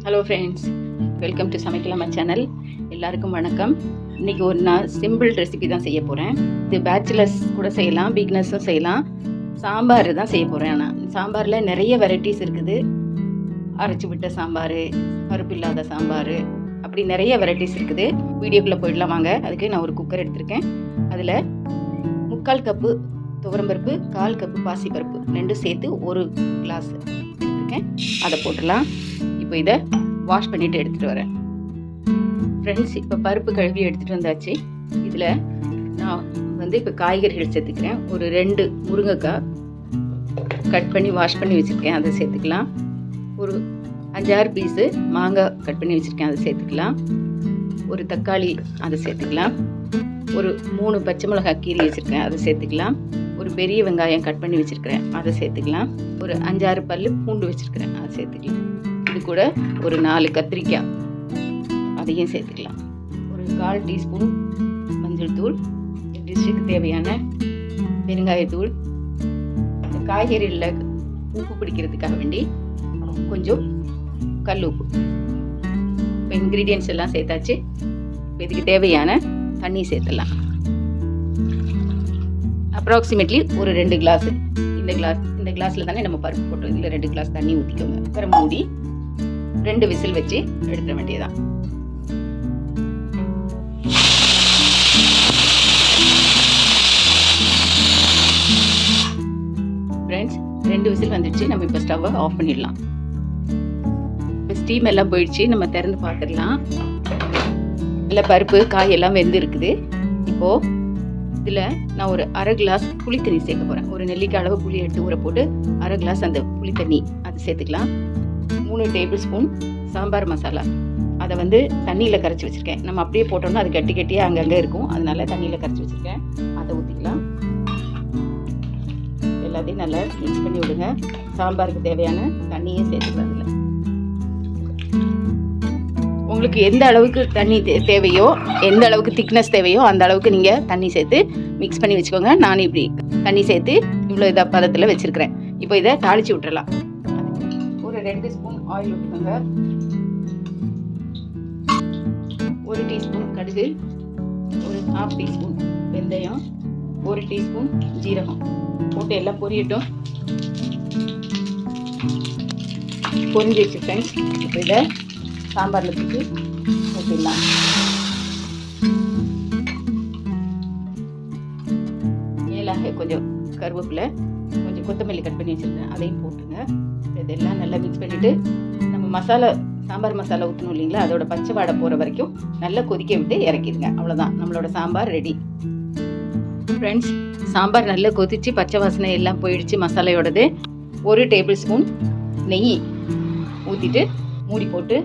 Hello friends, welcome to சமைக்கலாமா channel. எல்லாருக்கும் வணக்கம். இன்றைக்கி நான் சிம்பிள் ரெசிபி தான் செய்ய போகிறேன். இது பேச்சுலர்ஸ் கூட செய்யலாம், பிகினர்ஸும் செய்யலாம். சாம்பார் தான் செய்ய போகிறேன். நான் சாம்பாரில் நிறைய வெரைட்டிஸ் இருக்குது. அரைச்சி விட்ட சாம்பார், பருப்பு இல்லாத சாம்பார், அப்படி நிறைய வெரைட்டிஸ் இருக்குது. வீடியோக்குள்ளே போயிடலாம் வாங்க. அதுக்கு நான் ஒரு குக்கர் எடுத்திருக்கேன். அதில் 3/4 கப்பு துவரம்பருப்பு, 1/4 கப்பு பாசிப்பருப்பு ரெண்டும் சேர்த்து ஒரு கிளாஸ் எடுத்திருக்கேன். அதை போட்டுடலாம். இப்போ இதை வாஷ் பண்ணிவிட்டு எடுத்துகிட்டு வரேன். ஃப்ரெண்ட்ஸ், இப்போ பருப்பு கழுவி எடுத்துகிட்டு வந்தாச்சு. இதில் நான் இப்போ காய்கறிகள் சேர்த்துக்கிறேன். ஒரு 2 முருங்கைக்காய் கட் பண்ணி வாஷ் பண்ணி வச்சுருக்கேன், அதை சேர்த்துக்கலாம். ஒரு 5-6 பீஸு மாங்காய் கட் பண்ணி வச்சுருக்கேன், அதை சேர்த்துக்கலாம். ஒரு தக்காளி அதை சேர்த்துக்கலாம். ஒரு 3 பச்சை மிளகாய் கீரி வச்சுருக்கேன், அதை சேர்த்துக்கலாம். ஒரு பெரிய வெங்காயம் கட் பண்ணி வச்சுருக்கிறேன், அதை சேர்த்துக்கலாம். ஒரு 5-6 பல் பூண்டு வச்சுருக்கிறேன், அதை சேர்த்துக்கலாம். இது கூட ஒரு 4 கத்திரிக்காய், அதையும் சேர்த்துக்கலாம். ஒரு 1/4 டீஸ்பூன் மஞ்சள் தூள், டிஷ்ஷுக்கு தேவையான பெருங்காயத்தூள், இந்த காய்கறிகளில் உப்பு பிடிக்கிறதுக்காக வேண்டி கொஞ்சம் கல் உப்பு. இப்போ இன்க்ரீடியன்ட்ஸ் எல்லாம் சேர்த்தாச்சு. இப்போ இதுக்கு தேவையான தண்ணி சேர்த்துடலாம். அப்ராக்சிமேட்லி ஒரு 2 கிளாஸ். இந்த கிளாஸில் தானே நம்ம பருப்பு போட்டோம். இதில் 2 கிளாஸ் தண்ணி ஊற்றிக்கோங்க. அப்புறம் மூடி 2 விசில் வச்சு எடுத்துட வேண்டியதான். ஃப்ரெண்ட்ஸ், 2 விசில் வந்துடுச்சு. நம்ம இப்போ ஸ்டவ்வை ஆஃப் பண்ணிடலாம். இப்போ ஸ்டீம் எல்லாம் போயிடுச்சு. நம்ம திறந்து பார்த்துடலாம். இல்லை, பருப்பு காய் எல்லாம் வெந்து இருக்குது. இப்போது இதில் நான் ஒரு 1/2 கிளாஸ் புளி தண்ணி சேர்க்க போகிறேன். ஒரு நெல்லிக்காய் அளவு புளி எடுத்து ஊற போட்டு 1/2 கிளாஸ் அந்த புளி தண்ணி அதை சேர்த்துக்கலாம். 3 டேபிள் ஸ்பூன் சாம்பார் மசாலா, அதை தண்ணியில் கரைச்சி வச்சுருக்கேன். நம்ம அப்படியே போட்டோம்னா அது கட்டி கட்டியாக அங்கங்கே இருக்கும். அதனால தண்ணியில் கரைச்சி வச்சுருக்கேன், அதை ஊற்றிக்கலாம். எல்லாத்தையும் நல்லா மிக்ஸ் பண்ணி விடுங்க. சாம்பாருக்கு தேவையான தண்ணியும் சேர்த்துக்கலாம். அதில் உங்களுக்கு எந்த அளவுக்கு தண்ணி தேவையோ, எந்த அளவுக்கு திக்னஸ் தேவையோ அந்த அளவுக்கு நீங்கள் தண்ணி சேர்த்து மிக்ஸ் பண்ணி வச்சுக்கோங்க. நான் இப்படி தண்ணி சேர்த்து இவ்வளோ பதத்தில் வச்சுருக்கிறேன். இப்போ இதை தாளித்து விட்டுறலாம். ஒரு 2 ஸ்பூன் ஆயில் விட்டுக்கோங்க. 1 டீஸ்பூன் கடுகு, ஒரு 1/2 டீஸ்பூன் வெந்தயம், 1 டீஸ்பூன் ஜீரகம் போட்டு எல்லாம் பொரியட்டும். பொரிஞ்சிடுச்சு ஃப்ரெண்ட்ஸ். இப்போ இதை சாம்பாரில் தூக்கி ஊற்றிடலாம். ஏலாக கொஞ்சம் கருவேப்பிலை, கொஞ்சம் கொத்தமல்லி கட் பண்ணி வச்சுருக்கேன், அதையும் போட்டுங்க. இதெல்லாம் நல்லா மிக்ஸ் பண்ணிவிட்டு நம்ம சாம்பார் மசாலா ஊற்றணும் இல்லைங்களா, அதோட பச்சை வாடை போகிற வரைக்கும் நல்லா கொதிக்க விட்டு இறக்கிடுங்க. அவ்வளோதான், நம்மளோட சாம்பார் ரெடி. ஃப்ரெண்ட்ஸ், சாம்பார் நல்லா கொதித்து பச்சை வாசனை எல்லாம் போயிடுச்சு மசாலையோடது. 1 டேபிள் ஸ்பூன் நெய் ஊற்றிட்டு மூடி போட்டு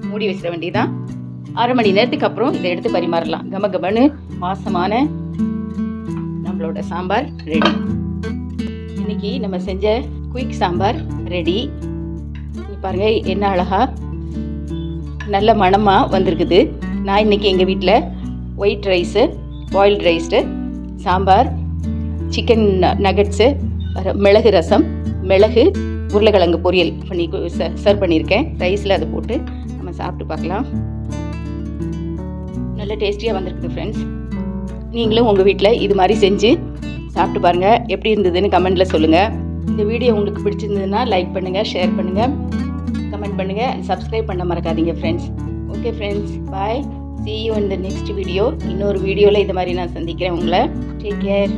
மூடி வச்சிட வேண்டியதான். 1/2 மணி நேரத்துக்கு அப்புறம் இதை எடுத்து பரிமாறலாம். கமகமன்னு வாசமான நம்மளோட சாம்பார் ரெடி. இன்னைக்கு நம்ம செஞ்ச குயிக் சாம்பார் ரெடி. பாருங்க, என்ன அழகா நல்ல மணமாக வந்திருக்குது. நான் இன்னைக்கு எங்கள் வீட்டில் white rice, boiled rice, sambar, chicken nuggets, மிளகு ரசம், மிளகு உருளைக்கிழங்கு பொரியல் பண்ணி சர்வ் பண்ணியிருக்கேன். ரைஸில் அதை போட்டு நம்ம சாப்பிட்டு பார்க்கலாம். நல்ல டேஸ்டியாக வந்திருக்குது ஃப்ரெண்ட்ஸ். நீங்களும் உங்கள் வீட்டில் இது மாதிரி செஞ்சு சாப்பிட்டு பாருங்கள். எப்படி இருந்ததுன்னு கமெண்ட்டில் சொல்லுங்கள். இந்த வீடியோ உங்களுக்கு பிடிச்சிருந்ததுன்னா லைக் பண்ணுங்கள், ஷேர் பண்ணுங்கள், கமெண்ட் பண்ணுங்கள், அண்ட் சப்ஸ்கிரைப் பண்ண மறக்காதீங்க friends. Okay friends, bye. See you in the next video. இன்னொரு வீடியோவில் இது மாதிரி நான் சந்திக்கிறேன் உங்களை. Take care.